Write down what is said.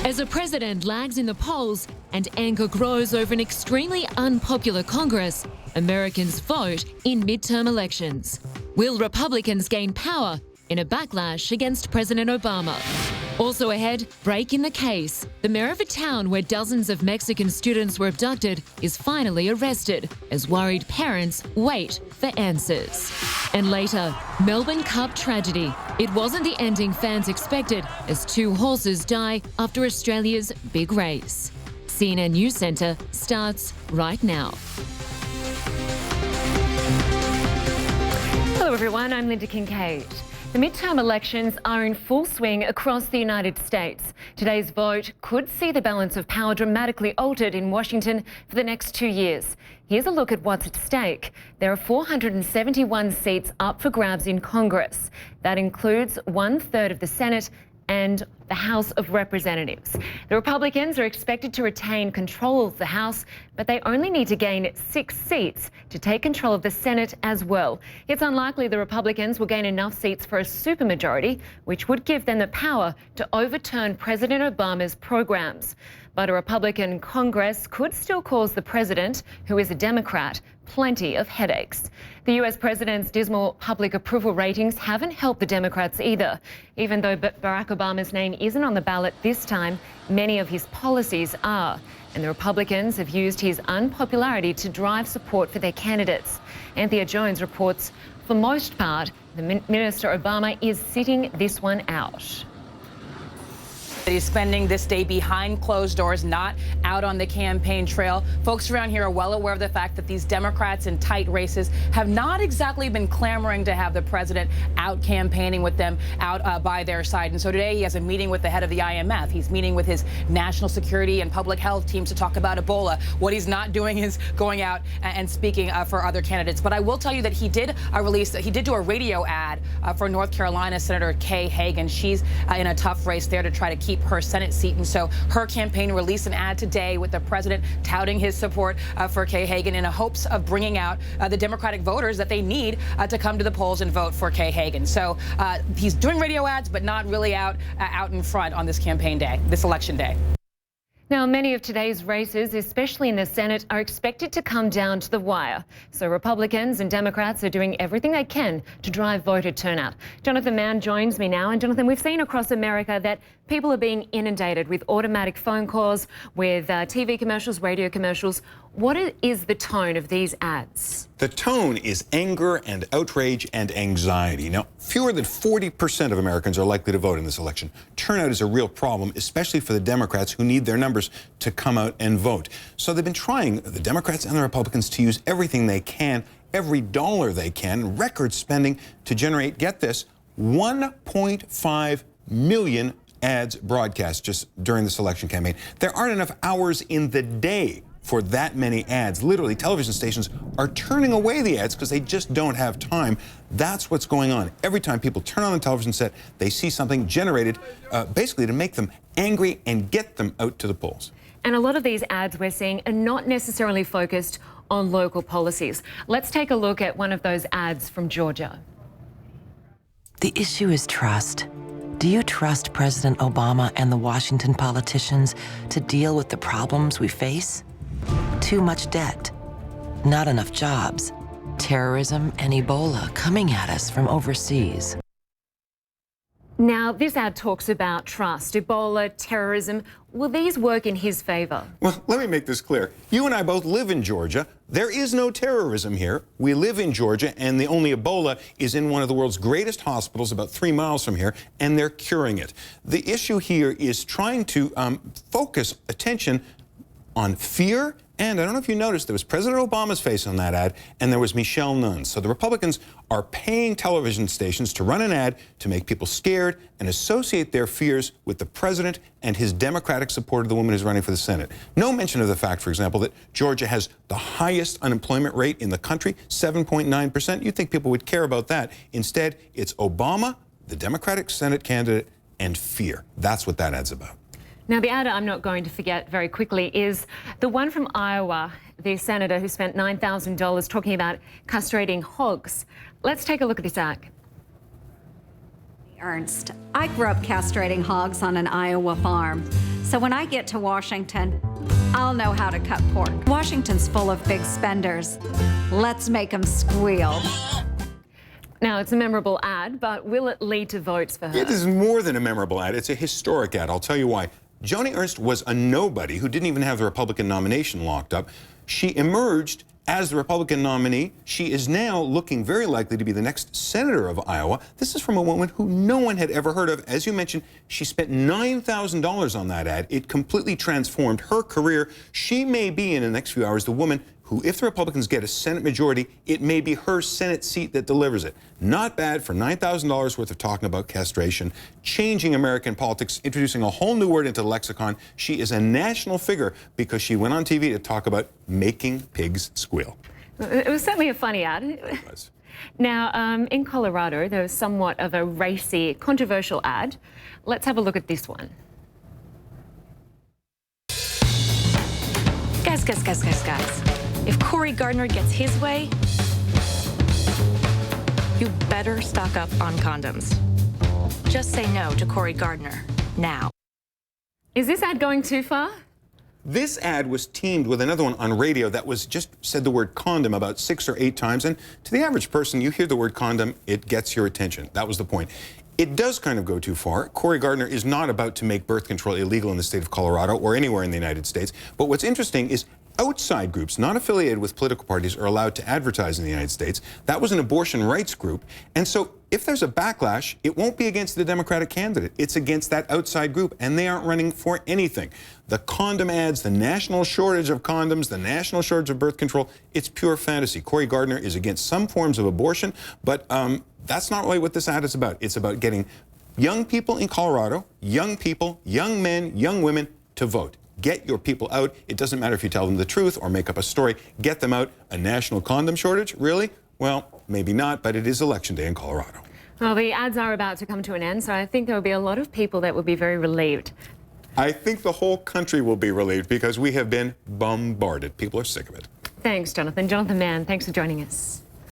As a president lags in the polls and anger grows over an extremely unpopular Congress, Americans vote in midterm elections. Will Republicans gain power in a backlash against President Obama? Also ahead, break in the case. The mayor of a town where dozens of Mexican students were abducted is finally arrested as worried parents wait for answers. And later, Melbourne Cup tragedy. It wasn't the ending fans expected as 2 horses die after Australia's big race. CNN News Centre starts right now. Hello everyone, I'm Lynda Kinkade. The midterm elections are in full swing across the United States. Today's vote could see the balance of power dramatically altered in Washington for the next 2 years. Here's a look at what's at stake. There are 471 seats up for grabs in Congress. That includes 1/3 of the Senate and the House of Representatives. The Republicans are expected to retain control of the House, but they only need to gain 6 seats to take control of the Senate as well. It's unlikely the Republicans will gain enough seats for a supermajority, which would give them the power to overturn President Obama's programs. But a Republican Congress could still cause the president, who is a Democrat, plenty of headaches. The US president's dismal public approval ratings haven't helped the Democrats either. Even though Barack Obama's name isn't on the ballot this time, many of his policies are. And the Republicans have used his unpopularity to drive support for their candidates. Anthea Jones reports, for most part, Minister Obama is sitting this one out. He's spending this day behind closed doors, not out on the campaign trail. Folks around here are well aware of the fact that these Democrats in tight races have not exactly been clamoring to have the president out campaigning with them out by their side. And so today he has a meeting with the head of the IMF. He's meeting with his national security and public health teams to talk about Ebola. What he's not doing is going out and speaking for other candidates. But I will tell you that he did do a radio ad for North Carolina Senator Kay Hagan. She's in a tough race there to try to keep her Senate seat, and so her campaign released an ad today with the president touting his support for Kay Hagan in hopes of bringing out the Democratic voters that they need to come to the polls and vote for Kay Hagan. So he's doing radio ads, but not really out in front on this campaign day, this election day. Now, many of today's races, especially in the Senate, are expected to come down to the wire. So Republicans and Democrats are doing everything they can to drive voter turnout. Jonathan Mann joins me now. And Jonathan, we've seen across America that people are being inundated with automatic phone calls, with TV commercials, radio commercials. What is the tone of these ads? The tone is anger and outrage and anxiety. Now, fewer than 40% of Americans are likely to vote in this election. Turnout is a real problem, especially for the Democrats who need their numbers to come out and vote. So they've been trying, the Democrats and the Republicans, to use everything they can, every dollar they can, record spending to generate, get this, 1.5 million ads broadcast just during this election campaign. There aren't enough hours in the day for that many ads. Literally, television stations are turning away the ads because they just don't have time. That's what's going on. Every time people turn on the television set, they see something generated basically to make them angry and get them out to the polls. And a lot of these ads we're seeing are not necessarily focused on local policies. Let's take a look at one of those ads from Georgia. The issue is trust. Do you trust President Obama and the Washington politicians to deal with the problems we face? Too much debt, not enough jobs, terrorism and Ebola coming at us from overseas. Now, this ad talks about trust, Ebola, terrorism. Will these work in his favour? Well, let me make this clear. You and I both live in Georgia. There is no terrorism here. We live in Georgia, and the only Ebola is in one of the world's greatest hospitals about 3 miles from here, and they're curing it. The issue here is trying to focus attention on fear. And I don't know if you noticed, there was President Obama's face on that ad, and there was Michelle Nunn's. So the Republicans are paying television stations to run an ad to make people scared and associate their fears with the president and his Democratic support of the woman who's running for the Senate. No mention of the fact, for example, that Georgia has the highest unemployment rate in the country, 7.9%. You'd think people would care about that. Instead, it's Obama, the Democratic Senate candidate, and fear. That's what that ad's about. Now, the ad I'm not going to forget very quickly is the one from Iowa, the senator who spent $9,000 talking about castrating hogs. Let's take a look at this ad. Ernst, I grew up castrating hogs on an Iowa farm. So when I get to Washington, I'll know how to cut pork. Washington's full of big spenders. Let's make them squeal. Now, it's a memorable ad, but will it lead to votes for her? It is more than a memorable ad. It's a historic ad. I'll tell you why. Joni Ernst was a nobody who didn't even have the Republican nomination locked up. She emerged as the Republican nominee. She is now looking very likely to be the next senator of Iowa. This is from a woman who no one had ever heard of. As you mentioned, she spent $9,000 on that ad. It completely transformed her career. She may be, in the next few hours, the woman who, if the Republicans get a Senate majority, it may be her Senate seat that delivers it. Not bad for $9,000 worth of talking about castration, changing American politics, introducing a whole new word into the lexicon. She is a national figure because she went on TV to talk about making pigs squeal. It was certainly a funny ad. It was. Now, in Colorado, there was somewhat of a racy, controversial ad. Let's have a look at this one. Guys. If Cory Gardner gets his way, you better stock up on condoms. Just say no to Cory Gardner now. Is this ad going too far? This ad was teamed with another one on radio that was just said the word condom about 6 or 8 times. And to the average person, you hear the word condom, it gets your attention. That was the point. It does kind of go too far. Cory Gardner is not about to make birth control illegal in the state of Colorado or anywhere in the United States. But what's interesting is outside groups, not affiliated with political parties, are allowed to advertise in the United States. That was an abortion rights group. And so if there's a backlash, it won't be against the Democratic candidate. It's against that outside group, and they aren't running for anything. The condom ads, the national shortage of condoms, the national shortage of birth control, it's pure fantasy. Cory Gardner is against some forms of abortion, but that's not really what this ad is about. It's about getting young people in Colorado, young people, young men, young women, to vote. Get your people out. It doesn't matter if you tell them the truth or make up a story. Get them out. A national condom shortage? Really? Well, maybe not, but it is election day in Colorado. Well, the ads are about to come to an end, so I think there will be a lot of people that will be very relieved. I think the whole country will be relieved because we have been bombarded. People are sick of it. Thanks, Jonathan. Jonathan Mann, thanks for joining us.